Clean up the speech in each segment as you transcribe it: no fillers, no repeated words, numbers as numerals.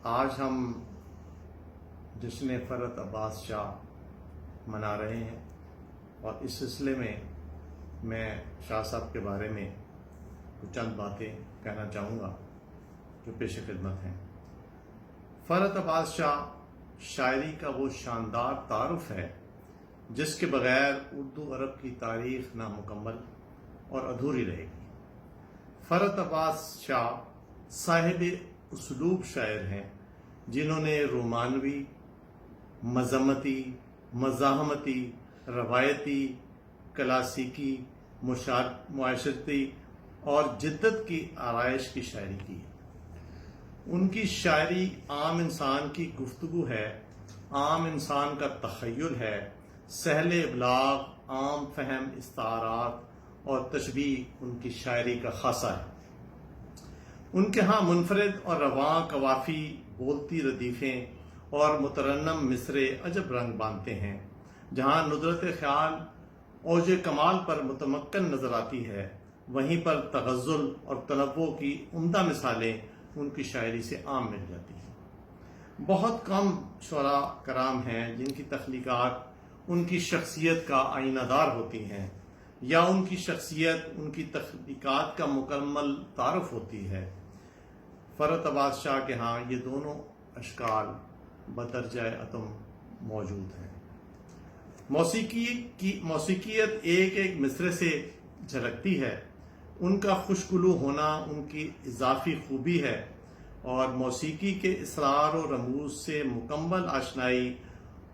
آج ہم جشن فرحت عباس شاہ منا رہے ہیں اور اس سلسلے میں شاہ صاحب کے بارے میں کچھ چند باتیں کہنا چاہوں گا جو پیش خدمت ہیں۔ فرحت عباس شاہ شاعری کا وہ شاندار تعارف ہے جس کے بغیر اردو عرب کی تاریخ نامکمل اور ادھوری رہے گی۔ فرحت عباس شاہ صاحب اسلوب شاعر ہیں جنہوں نے رومانوی، مذمتی، مزاحمتی، روایتی، کلاسیکی، معاشرتی اور جدت کی آرائش کی شاعری کی ہے۔ ان کی شاعری عام انسان کی گفتگو ہے، عام انسان کا تخیل ہے، سہل ابلاغ، عام فہم استعارات اور تشبیہ ان کی شاعری کا خاصہ ہے۔ ان کے ہاں منفرد اور رواں قوافی، بولتی ردیفیں اور مترنم مصرے عجب رنگ باندھتے ہیں۔ جہاں ندرت خیال اوج کمال پر متمکن نظر آتی ہے، وہیں پر تغزل اور تنوع کی عمدہ مثالیں ان کی شاعری سے عام مل جاتی ہیں۔ بہت کم شعراء کرام ہیں جن کی تخلیقات ان کی شخصیت کا آئینہ دار ہوتی ہیں یا ان کی شخصیت ان کی تخلیقات کا مکمل تعارف ہوتی ہے۔ فرحت عباس شاہ کے ہاں یہ دونوں اشکال بدرجہ اتم موجود ہیں۔ موسیقیت ایک ایک مصرے سے جھلکتی ہے۔ ان کا خوشگلو ہونا ان کی اضافی خوبی ہے اور موسیقی کے اسرار و رموز سے مکمل آشنائی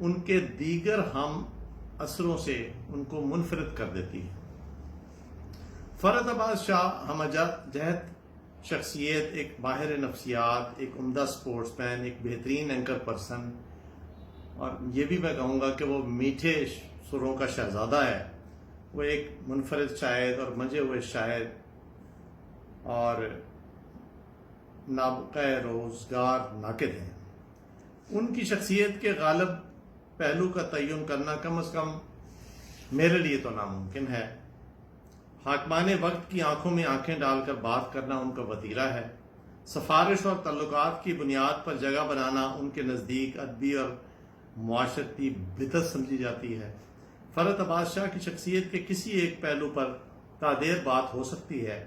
ان کے دیگر ہم اثروں سے ان کو منفرد کر دیتی ہے۔ فرحت عباس شاہ ہم جہت شخصیت، ایک ماہر نفسیات، ایک عمدہ سپورٹس مین، ایک بہترین اینکر پرسن، اور یہ بھی میں کہوں گا کہ وہ میٹھے سروں کا شہزادہ ہے۔ وہ ایک منفرد شاعر اور منجھے ہوئے شاعر اور نابغہ روزگار ناقد ہیں۔ ان کی شخصیت کے غالب پہلو کا تعین کرنا کم از کم میرے لیے تو ناممکن ہے۔ حاکمان وقت کی آنکھوں میں آنکھیں ڈال کر بات کرنا ان کا وتیرہ ہے۔ سفارش اور تعلقات کی بنیاد پر جگہ بنانا ان کے نزدیک ادبی اور معاشرتی بدعت سمجھی جاتی ہے۔ فرحت عباس شاہ کی شخصیت کے کسی ایک پہلو پر تعدیر بات ہو سکتی ہے۔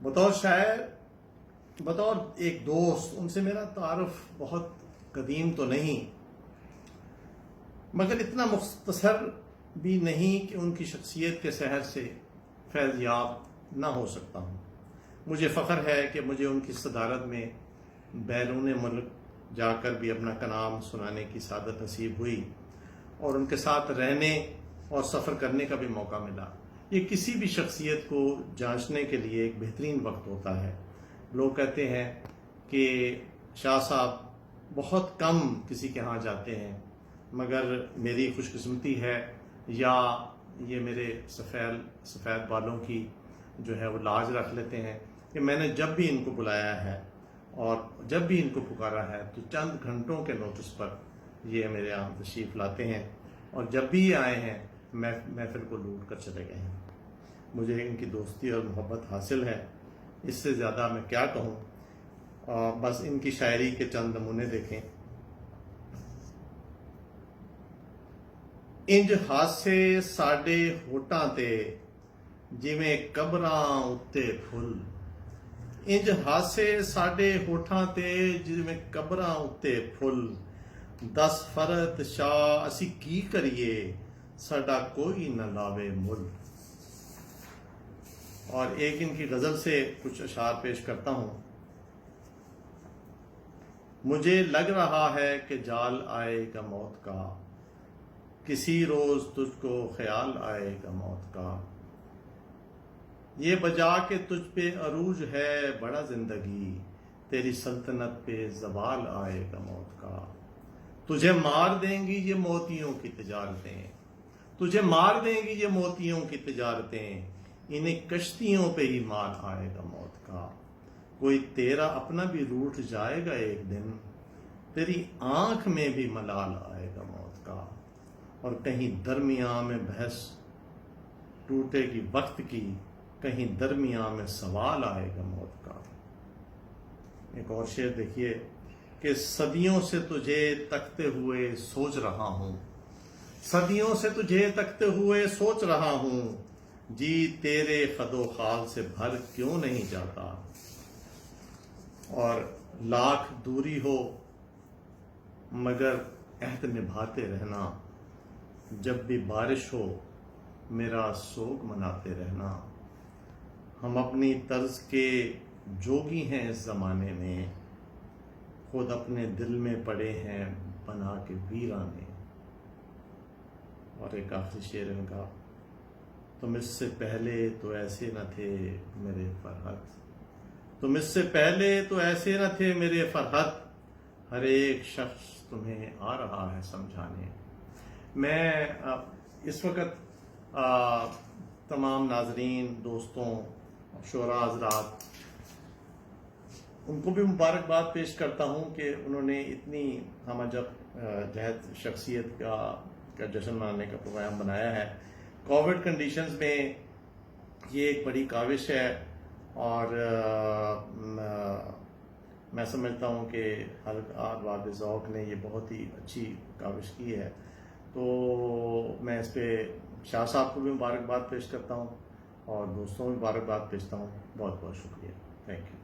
بطور شاعر، بطور ایک دوست، ان سے میرا تعارف بہت قدیم تو نہیں، مگر اتنا مختصر بھی نہیں کہ ان کی شخصیت کے سحر سے فیض یاب نہ ہو سکتا ہوں۔ مجھے فخر ہے کہ مجھے ان کی صدارت میں بیرون ملک جا کر بھی اپنا کلام سنانے کی سعادت نصیب ہوئی اور ان کے ساتھ رہنے اور سفر کرنے کا بھی موقع ملا۔ یہ کسی بھی شخصیت کو جانچنے کے لیے ایک بہترین وقت ہوتا ہے۔ لوگ کہتے ہیں کہ شاہ صاحب بہت کم کسی کے ہاں جاتے ہیں، مگر میری خوش قسمتی ہے یا یہ میرے سفید بالوں کی جو ہے وہ لاج رکھ لیتے ہیں کہ میں نے جب بھی ان کو بلایا ہے اور جب بھی ان کو پکارا ہے تو چند گھنٹوں کے نوٹس پر یہ میرے یہاں تشریف لاتے ہیں، اور جب بھی یہ آئے ہیں محفل کو لوٹ کر چلے گئے ہیں۔ مجھے ان کی دوستی اور محبت حاصل ہے، اس سے زیادہ میں کیا کہوں۔ بس ان کی شاعری کے چند نمونے دیکھیں۔ انج ہاسے ساڈے ہوٹاں تے جویں قبراں اُتے پھل، انج ہاسے ساڈے ہوٹاں تے جویں قبراں اُتے پھل، دس فرحت شاہ اسی کی کریے ساڈا کوئی نہ لاوے مل۔ اور ایک ان کی غزل سے کچھ اشعار پیش کرتا ہوں۔ مجھے لگ رہا ہے کہ جال آئے گا موت کا، کسی روز تجھ کو خیال آئے گا موت کا، یہ بجا کہ تجھ پہ عروج ہے بڑا زندگی، تیری سلطنت پہ زوال آئے گا موت کا، تجھے مار دیں گی یہ موتیوں کی تجارتیں، تجھے مار دیں گی یہ موتیوں کی تجارتیں، انہیں کشتیوں پہ ہی مال آئے گا موت کا، کوئی تیرا اپنا بھی روٹھ جائے گا ایک دن، تیری آنکھ میں بھی ملال آئے گا موت کا، اور کہیں درمیان میں بحث ٹوٹے گی وقت کی، کہیں درمیان میں سوال آئے گا موت کا۔ ایک اور شعر دیکھیے۔ کہ صدیوں سے تجھے تکتے ہوئے سوچ رہا ہوں، صدیوں سے تجھے تکتے ہوئے سوچ رہا ہوں، جی تیرے خد و خال سے بھر کیوں نہیں جاتا، اور لاکھ دوری ہو مگر عہد نبھاتے رہنا، جب بھی بارش ہو میرا سوگ مناتے رہنا، ہم اپنی طرز کے جوگی ہیں اس زمانے میں، خود اپنے دل میں پڑے ہیں بنا کے ویرانے۔ اور ایک آخری شعر ان کا، تم اس سے پہلے تو ایسے نہ تھے میرے فرحت، تم اس سے پہلے تو ایسے نہ تھے میرے فرحت، ہر ایک شخص تمہیں آ رہا ہے سمجھانے۔ میں اس وقت تمام ناظرین، دوستوں، شعراء حضرات، ان کو بھی مبارکباد پیش کرتا ہوں کہ انہوں نے اتنی ہم جہد شخصیت کا جشن منانے کا پروگرام بنایا ہے۔ کووڈ کنڈیشنز میں یہ ایک بڑی کاوش ہے، اور میں سمجھتا ہوں کہ حلقہ ارباب ذوق نے یہ بہت ہی اچھی کاوش کی ہے، تو میں اس پہ شاہ صاحب کو بھی مبارکباد پیش کرتا ہوں اور دوستوں کو مبارکباد پیشتا ہوں۔ بہت بہت شکریہ، تھینک یو۔